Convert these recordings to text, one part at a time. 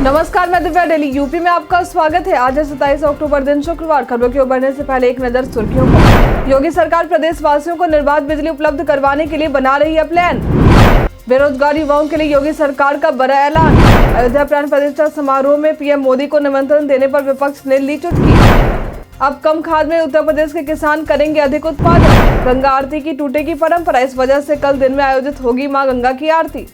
नमस्कार, मैं Divya daily UP में आपका स्वागत है। आज है 27 अक्टूबर दिन शुक्रवार। खबरों की ओर बढ़ने से पहले एक नजर सुर्खियों पर। योगी सरकार प्रदेश वासियों को निर्बाध बिजली उपलब्ध करवाने के लिए बना रही है प्लान। बेरोजगार युवाओं के लिए योगी सरकार का बड़ा ऐलान। अयोध्या प्राण प्रतिष्ठा समारोह में पीएम मोदी को निमंत्रण देने पर विपक्ष ने ली चुटकी। अब कम खाद में उत्तर प्रदेश के किसान करेंगे अधिक उत्पादन। गंगा आरती की टूटेगी परंपरा, इस वजह से कल दिन में आयोजित होगी मां गंगा की आरती।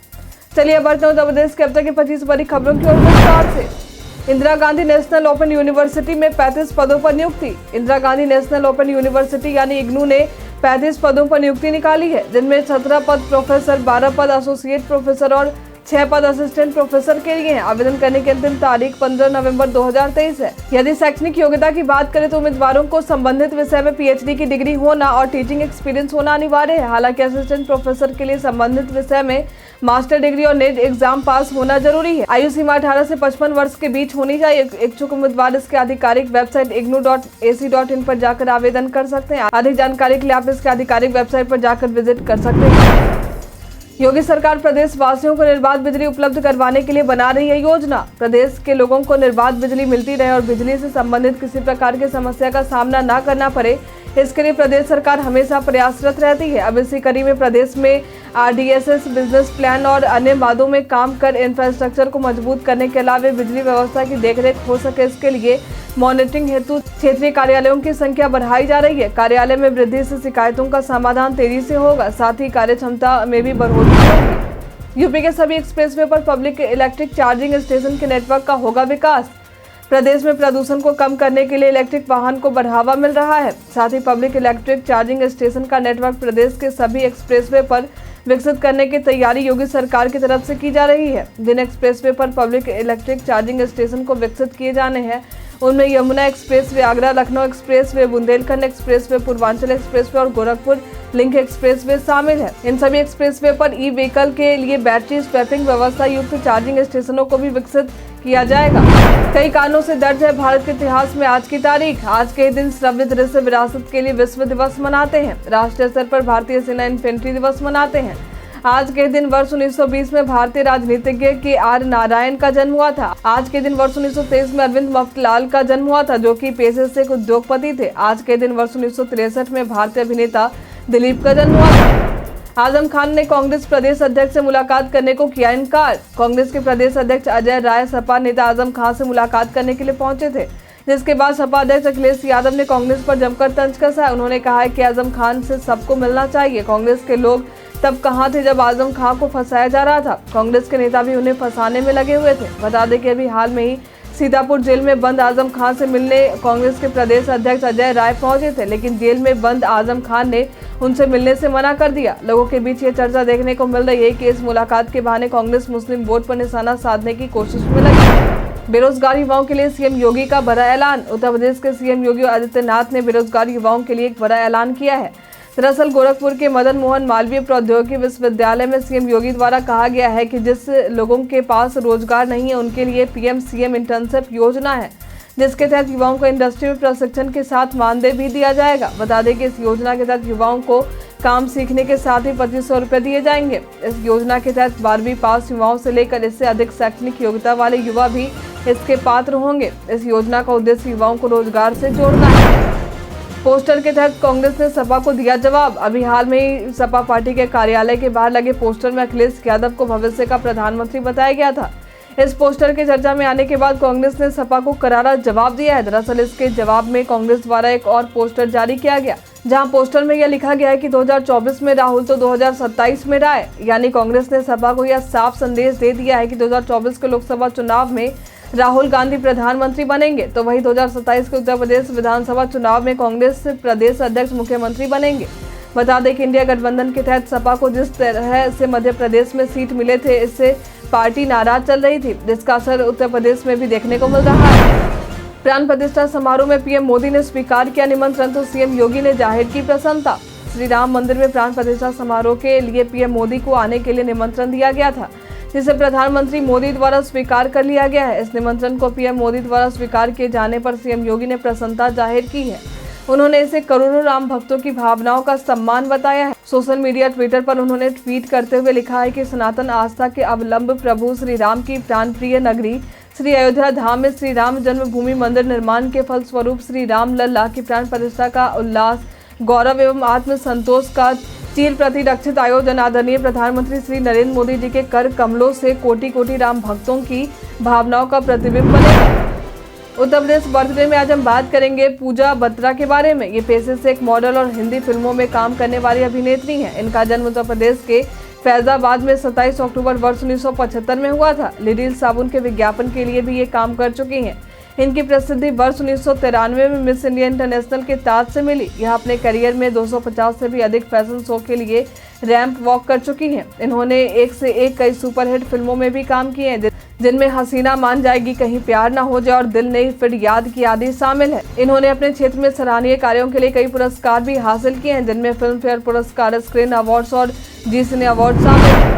चलिए बढ़ते हैं उत्तर प्रदेश के अब तक की 25 बड़ी खबरों की ओर विस्तार से। Indira Gandhi national open university में 35 पदों पर नियुक्ति। Indira Gandhi national open university यानी इग्नू ने 35 पदों पर नियुक्ति निकाली है, जिनमें 17 पद प्रोफेसर, 12 पद एसोसिएट प्रोफेसर और 6 पद असिस्टेंट प्रोफेसर के लिए हैं। आवेदन करने की अंतिम तारीख 15 नवंबर 2023 है। यदि शैक्षणिक योग्यता की बात करें तो उम्मीदवारों को संबंधित विषय में पीएचडी की डिग्री होना और टीचिंग एक्सपीरियंस होना अनिवार्य है। हालांकि असिस्टेंट प्रोफेसर के लिए संबंधित विषय में मास्टर डिग्री और नेट एग्जाम पास होना जरूरी है। आयु सीमा 18 से 55 वर्ष के बीच होनी चाहिए। इच्छुक उम्मीदवार इसके आधिकारिक वेबसाइट ignu.ac.in पर जाकर आवेदन कर सकते हैं। अधिक जानकारी के लिए आप इसके आधिकारिक वेबसाइट पर जाकर विजिट कर सकते हैं। योगी सरकार प्रदेश वासियों को निर्बाध बिजली उपलब्ध करवाने के लिए बना रही है योजना। प्रदेश के लोगों को निर्बाध बिजली मिलती रहे और बिजली से संबंधित किसी प्रकार की समस्या का सामना न करना पड़े, इसके लिए प्रदेश सरकार हमेशा प्रयासरत रहती है। अब इसी कड़ी में प्रदेश में आरडीएसएस बिजनेस प्लान और अन्य वादों में काम कर इंफ्रास्ट्रक्चर को मजबूत करने के अलावा बिजली व्यवस्था की देखरेख हो सके, इसके लिए मॉनिटरिंग हेतु क्षेत्रीय कार्यालयों की संख्या बढ़ाई जा रही है। कार्यालय में वृद्धि से शिकायतों का समाधान तेजी से होगा, साथ ही कार्य क्षमता में भी बढ़ोतरी होगी। यूपी के सभी एक्सप्रेसवे पर पब्लिक इलेक्ट्रिक चार्जिंग स्टेशन के नेटवर्क का होगा विकास। प्रदेश में प्रदूषण को कम करने के लिए इलेक्ट्रिक वाहन को बढ़ावा मिल रहा है। साथ ही पब्लिक इलेक्ट्रिक चार्जिंग स्टेशन का नेटवर्क प्रदेश के सभी एक्सप्रेसवे पर विकसित करने की तैयारी योगी सरकार की तरफ से की जा रही है। जिन एक्सप्रेसवे पर पब्लिक इलेक्ट्रिक चार्जिंग स्टेशन को विकसित किए जाने हैं उनमें Yamuna expressway, Agra Lucknow expressway, Bundelkhand expressway, Purvanchal expressway और गोरखपुर लिंक एक्सप्रेसवे शामिल है। इन सभी एक्सप्रेसवे पर ई व्हीकल के लिए बैटरी स्वैपिंग व्यवस्था युक्त चार्जिंग स्टेशनों को भी विकसित किया जाएगा। कई कारणों से दर्ज है भारत के इतिहास में आज की तारीख। आज के दिन श्रव्य दृश्य विरासत के लिए विश्व दिवस मनाते हैं। राष्ट्रीय स्तर पर भारतीय सेना इन्फेंट्री दिवस मनाते हैं। आज के दिन वर्ष 1920 में भारतीय राजनीतिज्ञ के आर नारायण का जन्म हुआ था। आज के दिन वर्ष 1923 में अरविंद मफ्तलाल का जन्म हुआ था, जो कि पेशे से एक उद्योगपति थे। आज के दिन वर्ष 1963 में भारतीय अभिनेता दिलीप का जन्म हुआ था। आजम खान ने कांग्रेस प्रदेश अध्यक्ष से मुलाकात करने को किया इनकार। कांग्रेस के प्रदेश अध्यक्ष अजय राय सपा नेता आजम खान से मुलाकात करने के लिए पहुंचे थे, जिसके बाद सपा अध्यक्ष अखिलेश यादव ने कांग्रेस पर जमकर तंज कसा। उन्होंने कहा है कि आजम खान से सबको मिलना चाहिए। कांग्रेस के लोग तब कहां थे जब आजम खान को फंसाया जा रहा था। कांग्रेस के नेता भी उन्हें फंसाने में लगे हुए थे। बता दें कि अभी हाल में ही सीतापुर जेल में बंद आजम खान से मिलने कांग्रेस के प्रदेश अध्यक्ष अजय राय पहुंचे थे, लेकिन जेल में बंद आजम खान ने उनसे मिलने से मना कर दिया। लोगों के बीच ये चर्चा देखने को मिल रही है कि इस मुलाकात के बहाने कांग्रेस मुस्लिम वोट पर निशाना साधने की कोशिश में लगी। बेरोजगार युवाओं के लिए सीएम योगी का बड़ा ऐलान। उत्तर प्रदेश के सीएम योगी आदित्यनाथ ने बेरोजगार युवाओं के लिए एक बड़ा ऐलान किया है। दरअसल गोरखपुर के मदन मोहन मालवीय प्रौद्योगिकी विश्वविद्यालय में सीएम योगी द्वारा कहा गया है कि जिस लोगों के पास रोजगार नहीं है उनके लिए पीएम सीएम इंटर्नशिप योजना है, जिसके तहत युवाओं को इंडस्ट्री में प्रशिक्षण के साथ मानदेय भी दिया जाएगा। बता दें कि इस योजना के तहत युवाओं को काम सीखने के साथ ही 2500 रुपये दिए जाएंगे। इस योजना के तहत 12वीं पास युवाओं से लेकर इससे अधिक शैक्षणिक योग्यता वाले युवा भी इसके पात्र होंगे। इस योजना का उद्देश्य युवाओं को रोजगार से जोड़ना है। पोस्टर के तहत कांग्रेस ने सपा को दिया जवाब। अभी हाल में ही सपा पार्टी के कार्यालय के बाहर लगे पोस्टर में अखिलेश यादव को भविष्य का प्रधानमंत्री बताया गया था। इस पोस्टर के चर्चा में आने के बाद कांग्रेस ने सपा को करारा जवाब दिया है। दरअसल इसके जवाब में कांग्रेस द्वारा एक और पोस्टर जारी किया गया, जहां पोस्टर में यह लिखा गया है कि 2024 में राहुल तो 2027 में राय। यानी कांग्रेस ने सपा को यह साफ संदेश दे दिया है कि 2024 के लोकसभा चुनाव में राहुल गांधी प्रधानमंत्री बनेंगे, तो वही 2027 के उत्तर प्रदेश विधानसभा चुनाव में कांग्रेस प्रदेश अध्यक्ष मुख्यमंत्री बनेंगे। बता दें कि इंडिया गठबंधन के तहत सपा को जिस तरह से मध्य प्रदेश में सीट मिले थे, इससे पार्टी नाराज चल रही थी, जिसका असर उत्तर प्रदेश में भी देखने को मिल रहा है। प्राण प्रतिष्ठा समारोह में पीएम मोदी ने स्वीकार किया निमंत्रण, तो सीएम योगी ने जाहिर की प्रसन्नता। श्री राम मंदिर में प्राण प्रतिष्ठा समारोह के लिए पीएम मोदी को आने के लिए निमंत्रण दिया गया था, जिसे प्रधानमंत्री मोदी द्वारा स्वीकार कर लिया गया है। इस निमंत्रण को पीएम मोदी द्वारा स्वीकार किए जाने पर सीएम योगी ने प्रसन्नता जाहिर की है। उन्होंने इसे करोड़ों राम भक्तों की भावनाओं का सम्मान बताया है। सोशल मीडिया ट्विटर पर उन्होंने ट्वीट करते हुए लिखा है कि सनातन आस्था के अवलंब प्रभु श्री राम की प्राणप्रिय नगरी श्री अयोध्या धाम में श्री राम जन्मभूमि मंदिर निर्माण के फलस्वरूप श्री राम लल्ला की प्राण प्रतिष्ठा का उल्लास, गौरव एवं आत्म संतोष का चीर प्रतिरक्षित आयोजन आदरणीय प्रधानमंत्री श्री नरेंद्र मोदी जी के कर कमलों से कोटि कोटि राम भक्तों की भावनाओं का प्रतिबिंब बनेगा। उत्तर प्रदेश बर्थडे में आज हम बात करेंगे पूजा बत्रा के बारे में। ये पेशे से एक मॉडल और हिंदी फिल्मों में काम करने वाली अभिनेत्री हैं। इनका जन्म उत्तर प्रदेश के फैजाबाद में 27 अक्टूबर वर्ष 1975 में हुआ था। लिडिल साबुन के विज्ञापन के लिए भी ये काम कर चुकी हैं। इनकी प्रसिद्धि वर्ष 1993 में मिस इंडिया इंटरनेशनल के ताज से मिली। यह अपने करियर में 250 से भी अधिक फैशन शो के लिए रैंप वॉक कर चुकी हैं। इन्होंने एक से एक कई सुपरहिट फिल्मों में भी काम किए हैं, जिनमें हसीना मान जाएगी, कहीं प्यार ना हो जाए और दिल नहीं फिर याद की आदि शामिल है। इन्होंने अपने क्षेत्र में सराहनीय कार्यों के लिए कई पुरस्कार भी हासिल किए हैं, जिनमें फिल्म फेयर पुरस्कार, स्क्रीन अवार्ड्स और जी सिने अवार्ड शामिल हैं।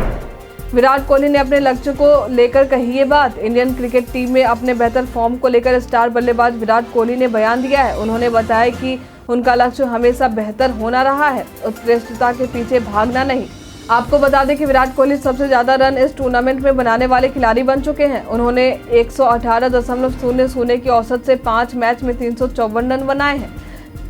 विराट कोहली ने अपने लक्ष्य को लेकर कही ये बात। इंडियन क्रिकेट टीम में अपने बेहतर फॉर्म को लेकर स्टार बल्लेबाज विराट कोहली ने बयान दिया है। उन्होंने बताया कि उनका लक्ष्य हमेशा बेहतर होना रहा है, उत्कृष्टता के पीछे भागना नहीं। आपको बता दें कि विराट कोहली सबसे ज्यादा रन इस टूर्नामेंट में बनाने वाले खिलाड़ी बन चुके हैं। उन्होंने 118.00 की औसत से 5 मैच में 354 रन बनाए हैं,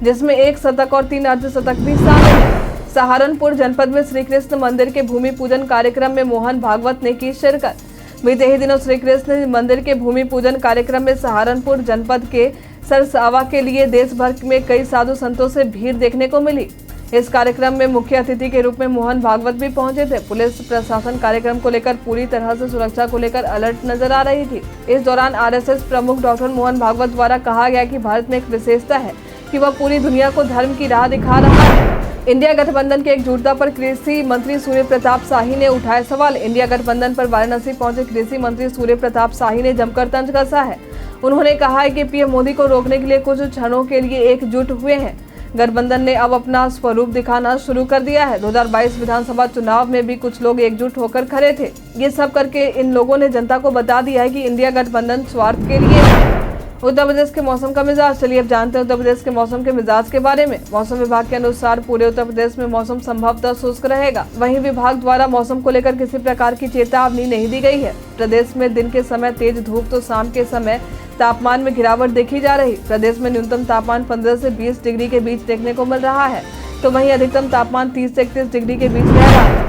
जिसमें 1 शतक और 3 अर्धशतक भी शामिल हैं। सहारनपुर जनपद में श्री कृष्ण मंदिर के भूमि पूजन कार्यक्रम में मोहन भागवत ने की शिरकत। बीते ही दिनों श्री कृष्ण मंदिर के भूमि पूजन कार्यक्रम में सहारनपुर जनपद के सरसावा के लिए देश भर में कई साधु संतों से भीड़ देखने को मिली। इस कार्यक्रम में मुख्य अतिथि के रूप में मोहन भागवत भी पहुंचे थे। पुलिस प्रशासन कार्यक्रम को लेकर पूरी तरह से सुरक्षा को लेकर अलर्ट नजर आ रही थी। इस दौरान आरएसएस प्रमुख डॉक्टर मोहन भागवत द्वारा कहा गया कि भारत में एक विशेषता है कि वह पूरी दुनिया को धर्म की राह दिखा रहा है। इंडिया गठबंधन की एकजुटता पर कृषि मंत्री सूर्य प्रताप शाही ने उठाए सवाल। इंडिया गठबंधन पर वाराणसी पहुंचे कृषि मंत्री सूर्य प्रताप शाही ने जमकर तंज कसा है। उन्होंने कहा है कि पीएम मोदी को रोकने के लिए कुछ क्षणों के लिए एकजुट हुए हैं। गठबंधन ने अब अपना स्वरूप दिखाना शुरू कर दिया है। 2022 विधानसभा चुनाव में भी कुछ लोग एकजुट होकर खड़े थे। ये सब करके इन लोगों ने जनता को बता दिया है कि इंडिया गठबंधन स्वार्थ के लिए है। उत्तर प्रदेश के मौसम का मिजाज, चलिए अब जानते हैं उत्तर प्रदेश के मौसम के मिजाज के बारे में। मौसम विभाग के अनुसार पूरे उत्तर प्रदेश में मौसम संभवतः शुष्क रहेगा। वहीं विभाग द्वारा मौसम को लेकर किसी प्रकार की चेतावनी नहीं दी गई है। प्रदेश में दिन के समय तेज धूप तो शाम के समय तापमान में गिरावट देखी जा रही। प्रदेश में न्यूनतम तापमान 15 से 20 डिग्री के बीच देखने को मिल रहा है, तो वहीं अधिकतम तापमान 30 से 31 डिग्री के बीच रह रहा है।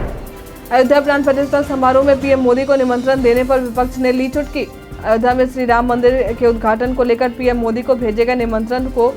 अयोध्या प्राण प्रतिष्ठा समारोह में पीएम मोदी को निमंत्रण देने पर विपक्ष ने ली चुटकी। अयोध्या में श्री राम मंदिर के उद्घाटन को लेकर पीएम मोदी को भेजे गए निमंत्रण को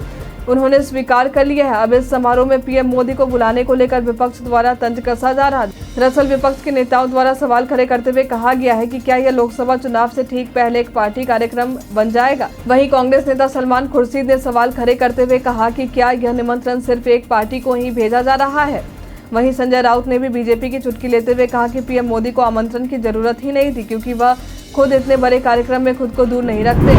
उन्होंने स्वीकार कर लिया है। अब इस समारोह में पीएम मोदी को बुलाने को लेकर विपक्ष द्वारा तंज कसा जा रहा है। दरअसल विपक्ष के नेताओं द्वारा सवाल खड़े करते हुए कहा गया है कि क्या यह लोकसभा चुनाव से ठीक पहले एक पार्टी कार्यक्रम बन जाएगा। वहीं कांग्रेस नेता सलमान खुर्शीद ने सवाल खड़े करते हुए कहा कि क्या यह निमंत्रण सिर्फ एक पार्टी को ही भेजा जा रहा है। वहीं संजय राउत ने भी बीजेपी की चुटकी लेते हुए कहा कि पीएम मोदी को आमंत्रण की जरूरत ही नहीं थी, क्योंकि वह खुद इतने बड़े कार्यक्रम में खुद को दूर नहीं रखते।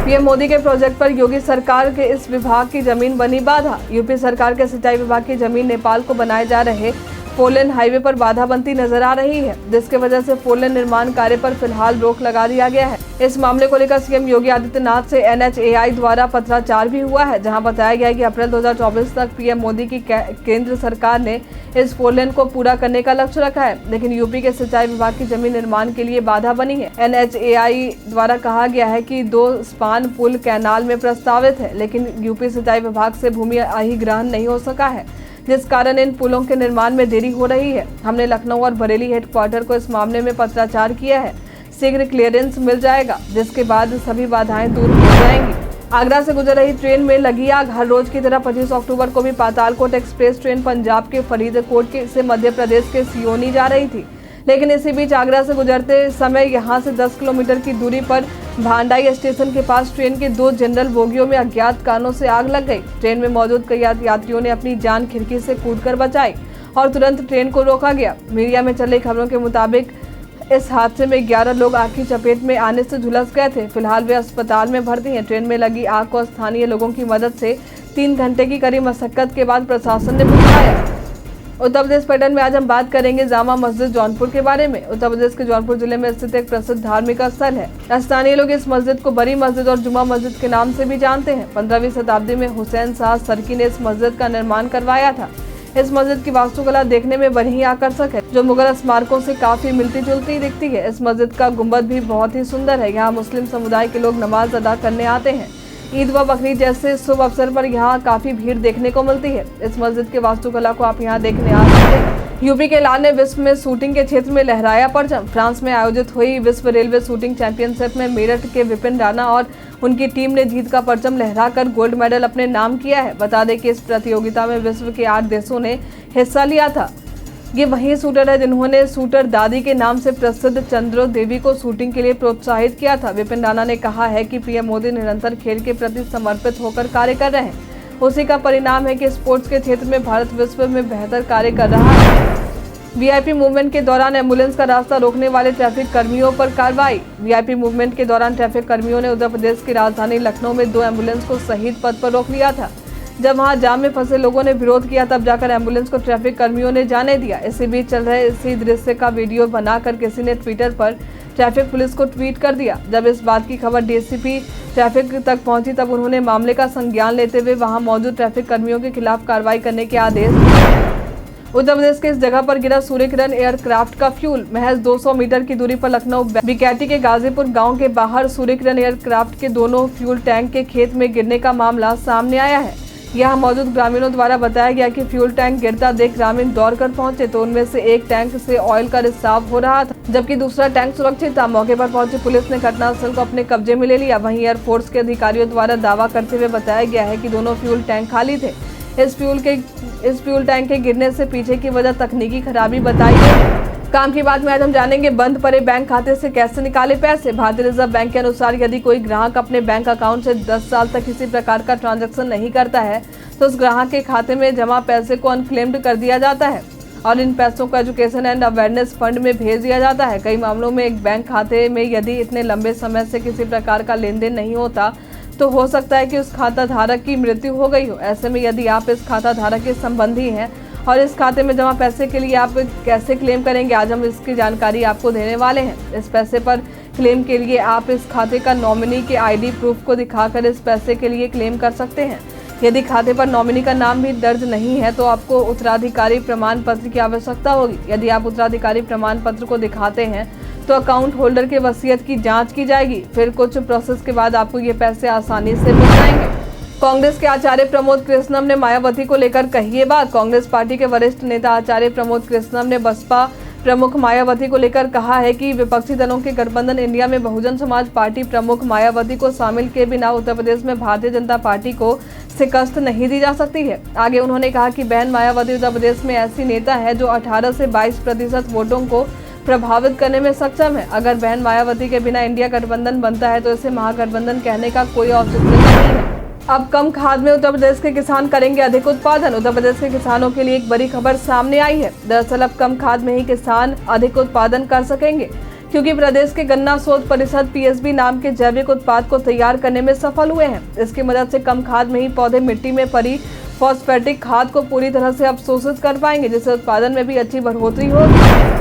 पीएम मोदी के प्रोजेक्ट पर योगी सरकार के इस विभाग की जमीन बनी बाधा। यूपी सरकार के सिंचाई विभाग की जमीन नेपाल को बनाए जा रहे 4 लेन हाईवे पर बाधा बनती नजर आ रही है, जिसके वजह से 4 लेन निर्माण कार्य पर फिलहाल रोक लगा दिया गया है। इस मामले को लेकर सीएम योगी आदित्यनाथ से NHAI द्वारा पत्राचार भी हुआ है, जहां बताया गया है कि अप्रैल 2024 तक पीएम मोदी की केंद्र सरकार ने इस 4 लेन को पूरा करने का लक्ष्य रखा है, लेकिन यूपी के सिंचाई विभाग की जमीन निर्माण के लिए बाधा बनी है। NHAI द्वारा कहा गया है कि 2 स्पान पुल कैनाल में प्रस्तावित है, लेकिन यूपी सिंचाई विभाग से भूमि अधिग्रहण नहीं हो सका है, जिस कारण इन पुलों के निर्माण में देरी हो रही है। हमने लखनऊ और बरेली हेडक्वार्टर को इस मामले में पत्राचार किया है। शीघ्र क्लियरेंस मिल जाएगा, जिसके बाद सभी बाधाएं दूर हो जाएंगी। आगरा से गुजर रही ट्रेन में लगी आग। हर रोज की तरह 25 अक्टूबर को भी पातालकोट एक्सप्रेस ट्रेन पंजाब के फरीदकोट से मध्य प्रदेश के सियोनी जा रही थी, लेकिन इसी बीच आगरा से गुजरते समय यहां से 10 किलोमीटर की दूरी पर भांडाई स्टेशन के पास ट्रेन के 2 जनरल बोगियों में अज्ञात कारणों से आग लग गई। ट्रेन में मौजूद कई यात्रियों ने अपनी जान खिड़की से कूदकर बचाई और तुरंत ट्रेन को रोका गया। मीडिया में चल रही खबरों के मुताबिक इस हादसे में 11 लोग आग की चपेट में आने से झुलस गए थे। फिलहाल वे अस्पताल में भर्ती हैं। ट्रेन में लगी आग को स्थानीय लोगों की मदद से 3 घंटे की कड़ी मशक्कत के बाद प्रशासन ने बुझाया। उत्तर प्रदेश पर्यटन में आज हम बात करेंगे जामा मस्जिद जौनपुर के बारे में। उत्तर प्रदेश के जौनपुर जिले में स्थित एक प्रसिद्ध धार्मिक स्थल है। स्थानीय लोग इस मस्जिद को बड़ी मस्जिद और जुमा मस्जिद के नाम से भी जानते हैं। 15वीं शताब्दी में हुसैन शाह सरकी ने इस मस्जिद का निर्माण करवाया था। इस मस्जिद की वास्तुकला देखने में बड़ी ही आकर्षक है, जो मुगल स्मारकों से काफी मिलती जुलती दिखती है। इस मस्जिद का गुंबद भी बहुत ही सुंदर है। यहाँ मुस्लिम समुदाय के लोग नमाज अदा करने आते हैं। ईद व बकरीद जैसे शुभ अवसर पर यहाँ काफी भीड़ देखने को मिलती है। इस मस्जिद के वास्तुकला को आप यहाँ देखने आ सकते हैं। यूपी के लाल ने विश्व में शूटिंग के क्षेत्र में लहराया परचम। फ्रांस में आयोजित हुई विश्व रेलवे शूटिंग चैंपियनशिप में मेरठ के विपिन राणा और उनकी टीम ने जीत का परचम लहराकर गोल्ड मेडल अपने नाम किया है। बता दें कि इस प्रतियोगिता में विश्व के 8 देशों ने हिस्सा लिया था। ये वही शूटर है जिन्होंने शूटर दादी के नाम से प्रसिद्ध चंद्रो देवी को शूटिंग के लिए प्रोत्साहित किया था। विपिन राणा ने कहा है कि पीएम मोदी निरंतर खेल के प्रति समर्पित होकर कार्य कर रहे हैं। उसी का परिणाम है कि स्पोर्ट्स के क्षेत्र में भारत विश्व में बेहतर कार्य कर रहा है। वीआईपी मूवमेंट के दौरान एम्बुलेंस का रास्ता रोकने वाले ट्रैफिक कर्मियों पर कार्रवाई। वीआईपी मूवमेंट के दौरान ट्रैफिक कर्मियों ने उत्तर प्रदेश की राजधानी लखनऊ में 2 एम्बुलेंस को शहीद पथ पर रोक लिया था। जब वहां जाम में फंसे लोगों ने विरोध किया, तब जाकर एम्बुलेंस को ट्रैफिक कर्मियों ने जाने दिया। इसी बीच चल रहे इसी दृश्य का वीडियो बनाकर किसी ने ट्विटर पर ट्रैफिक पुलिस को ट्वीट कर दिया। जब इस बात की खबर डीसीपी ट्रैफिक तक पहुंची, तब उन्होंने मामले का संज्ञान लेते हुए वहां मौजूद ट्रैफिक कर्मियों के खिलाफ कार्रवाई करने के आदेश दिए। उत्तर प्रदेश के इस जगह पर गिरा सूर्य किरण एयरक्राफ्ट का फ्यूल। महज 200 मीटर की दूरी पर लखनऊ बीकेटी के गाजीपुर गांव के बाहर सूर्य किरण एयरक्राफ्ट के दोनों फ्यूल टैंक के खेत में गिरने का मामला सामने आया है। यहाँ मौजूद ग्रामीणों द्वारा बताया गया कि फ्यूल टैंक गिरता देख ग्रामीण दौड़कर पहुंचे तो उनमें से एक टैंक से ऑयल का रिसाव हो रहा था, जबकि दूसरा टैंक सुरक्षित था। मौके पर पहुंची पुलिस ने घटनास्थल को अपने कब्जे में ले लिया। वहीं एयरफोर्स के अधिकारियों द्वारा दावा करते हुए बताया गया है कि दोनों फ्यूल टैंक खाली थे। इस फ्यूल टैंक के गिरने से पीछे की वजह तकनीकी खराबी बताई गई। काम की बात में आज हम जानेंगे बंद पड़े बैंक खाते से कैसे निकाले पैसे। भारतीय रिजर्व बैंक के अनुसार यदि कोई ग्राहक अपने बैंक अकाउंट से 10 साल तक किसी प्रकार का ट्रांजैक्शन नहीं करता है तो उस ग्राहक के खाते में जमा पैसे को अनक्लेम्ड कर दिया जाता है और इन पैसों को एजुकेशन एंड अवेयरनेस फंड में भेज दिया जाता है। कई मामलों में एक बैंक खाते में यदि इतने लंबे समय से किसी प्रकार का लेन देन नहीं होता तो हो सकता है कि उस खाता धारक की मृत्यु हो गई हो। ऐसे में यदि आप इस खाता धारक के संबंधी हैं और इस खाते में जमा पैसे के लिए आप कैसे क्लेम करेंगे, आज हम इसकी जानकारी आपको देने वाले हैं। इस पैसे पर क्लेम के लिए आप इस खाते का नॉमिनी के आईडी प्रूफ को दिखाकर इस पैसे के लिए क्लेम कर सकते हैं। यदि खाते पर नॉमिनी का नाम भी दर्ज नहीं है तो आपको उत्तराधिकारी प्रमाण पत्र की आवश्यकता होगी। यदि आप उत्तराधिकारी प्रमाण पत्र को दिखाते हैं तो अकाउंट होल्डर के वसीयत की जांच की जाएगी। फिर कुछ प्रोसेस के बाद आपको ये पैसे आसानी से मिल जाएंगे। कांग्रेस के आचार्य प्रमोद कृष्णम ने मायावती को लेकर कही ये बात। कांग्रेस पार्टी के वरिष्ठ नेता आचार्य प्रमोद कृष्णम ने बसपा प्रमुख मायावती को लेकर कहा है कि विपक्षी दलों के गठबंधन इंडिया में बहुजन समाज पार्टी प्रमुख मायावती को शामिल किए बिना उत्तर प्रदेश में भारतीय जनता पार्टी को शिकस्त नहीं दी जा सकती है। आगे उन्होंने कहा कि बहन मायावती उत्तर प्रदेश में ऐसी नेता है जो 18 से 22% वोटों को प्रभावित करने में सक्षम है। अगर बहन मायावती के बिना इंडिया गठबंधन बनता है तो इसे महागठबंधन कहने का कोई औचित्य नहीं है। अब कम खाद में उत्तर प्रदेश के किसान करेंगे अधिक उत्पादन। उत्तर प्रदेश के किसानों के लिए एक बड़ी खबर सामने आई है। दरअसल अब कम खाद में ही किसान अधिक उत्पादन कर सकेंगे, क्योंकि प्रदेश के गन्ना शोध परिषद पीएसबी नाम के जैविक उत्पाद को तैयार करने में सफल हुए हैं। इसकी मदद से कम खाद में ही पौधे मिट्टी में पड़ी फॉस्फेटिक खाद को पूरी तरह से अवशोषित कर पाएंगे, जिससे उत्पादन में भी अच्छी बढ़ोतरी होगी।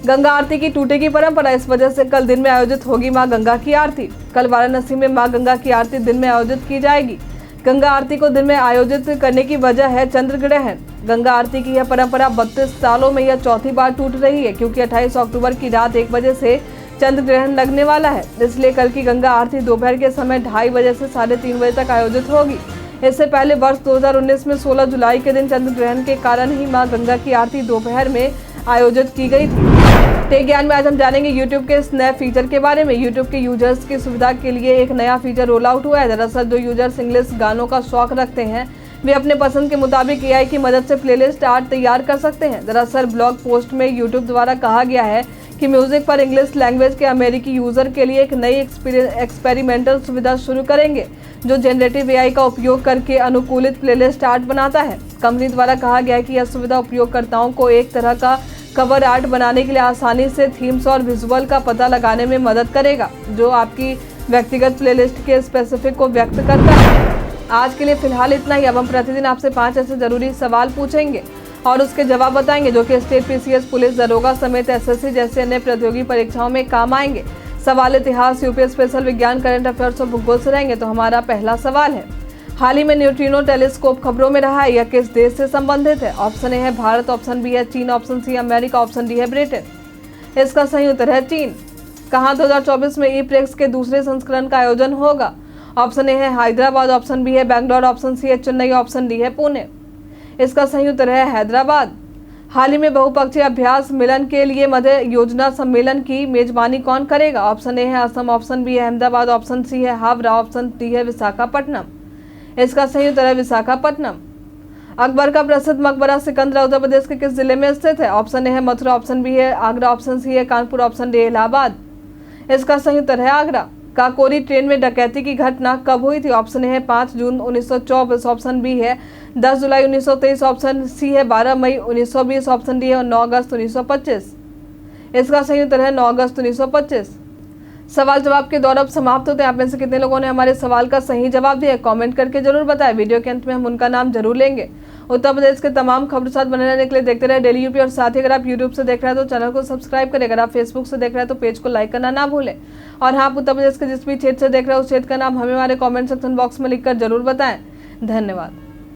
गंगा आरती की टूटेगी परंपरा, इस वजह से कल दिन में आयोजित होगी मां गंगा की आरती। कल वाराणसी में मां गंगा की आरती दिन में आयोजित की जाएगी। गंगा आरती को दिन में आयोजित करने की वजह है चंद्र ग्रहण। गंगा आरती की यह परंपरा 32 सालों में यह चौथी बार टूट रही है, क्योंकि 28 अक्टूबर की रात 1 बजे से चंद्र ग्रहण लगने वाला है। इसलिए कल की गंगा आरती दोपहर के समय 2:30 बजे से 3:30 बजे तक आयोजित होगी। इससे पहले वर्ष 2019 में 16 जुलाई के दिन चंद्र ग्रहण के कारण ही मां गंगा की आरती दोपहर में आयोजित की गई थी। टेक ज्ञान में आज हम जानेंगे यूट्यूब के इस नए फीचर के बारे में। यूट्यूब के यूजर्स की सुविधा के लिए एक नया फीचर रोल आउट हुआ है। दरअसल जो यूजर्स इंग्लिश गानों का शौक रखते हैं वे अपने पसंद के मुताबिक एआई की मदद से प्लेलिस्ट आर्ट तैयार कर सकते हैं। दरअसल ब्लॉग पोस्ट में यूट्यूब द्वारा कहा गया है कि म्यूजिक पर इंग्लिश लैंग्वेज के अमेरिकी यूजर के लिए एक नई एक्सपेरिमेंटल सुविधा शुरू करेंगे, जो जनरेटिव एआई का उपयोग करके अनुकूलित प्लेलिस्ट आर्ट बनाता है। कंपनी द्वारा कहा गया है कि यह सुविधा उपयोगकर्ताओं को एक तरह का कवर आर्ट बनाने के लिए आसानी से थीम्स और विजुअल का पता लगाने में मदद करेगा, जो आपकी व्यक्तिगत प्लेलिस्ट के स्पेसिफिक को व्यक्त करता है। आज के लिए फिलहाल इतना ही। अब हम प्रतिदिन आपसे 5 ऐसे जरूरी सवाल पूछेंगे। और उसके जवाब बताएंगे, जो कि स्टेट पीसीएस, पुलिस, दरोगा समेत एसएससी जैसी अन्य प्रतियोगी परीक्षाओं में काम आएंगे। सवाल इतिहास, यूपी स्पेशल, विज्ञान, करंट अफेयर्स और भूगोल से रहेंगे। तो हमारा पहला सवाल है, हाल ही में न्यूट्रिनो टेलीस्कोप खबरों में रहा है, यह किस देश से संबंधित है? ऑप्शन ए है भारत, ऑप्शन बी है चीन, option C America, option D है ब्रिटेन। इसका सही उत्तर है चीन। कहाँ 2024 में ई प्रेक्स के दूसरे संस्करण का आयोजन होगा? ऑप्शन ए है हैदराबाद, ऑप्शन बी है बैंगलोर, ऑप्शन सी है चेन्नई, ऑप्शन डी है पुणे। इसका सही उत्तर है हैदराबाद। हाल ही में बहुपक्षीय अभ्यास मिलन के लिए मध्य योजना सम्मेलन की मेजबानी कौन करेगा? ऑप्शन ए है असम, ऑप्शन बी है अहमदाबाद, ऑप्शन सी है हावड़ा, ऑप्शन डी है विशाखापट्टनम। इसका सही उत्तर है विशाखापट्टनम। अकबर का प्रसिद्ध मकबरा सिकंदरा उत्तर प्रदेश के किस जिले में स्थित है? ऑप्शन ए है मथुरा, ऑप्शन बी है आगरा, ऑप्शन सी है कानपुर, ऑप्शन डी इलाहाबाद। इसका सही उत्तर है आगरा। काकोरी ट्रेन में डकैती की घटना कब हुई थी? ऑप्शन ए है 5 जून 1924, ऑप्शन बी है 10 जुलाई 1923, ऑप्शन सी है 12 मई 1920, ऑप्शन डी है 9 अगस्त 1925। इसका सही उत्तर है 9 अगस्त 1925। सवाल जवाब के दौर अब समाप्त होते हैं। आप में से कितने लोगों ने हमारे सवाल का सही जवाब दिया? कमेंट करके जरूर बताएं। वीडियो के अंत में हम उनका नाम जरूर लेंगे। उत्तर प्रदेश के तमाम खबरों के साथ बने रहने के लिए देखते रहे डेली यूपी, और साथ ही अगर आप यूट्यूब से देख रहे हैं तो चैनल को सब्सक्राइब करें। अगर आप फेसबुक से देख रहे हैं तो पेज को लाइक करना ना भूलें। और हाँ, आप उत्तर प्रदेश के जिस भी क्षेत्र से देख रहे हैं उस क्षेत्र का नाम हमें हमारे कॉमेंट सेक्शन बॉक्स में लिखकर जरूर बताएं। धन्यवाद।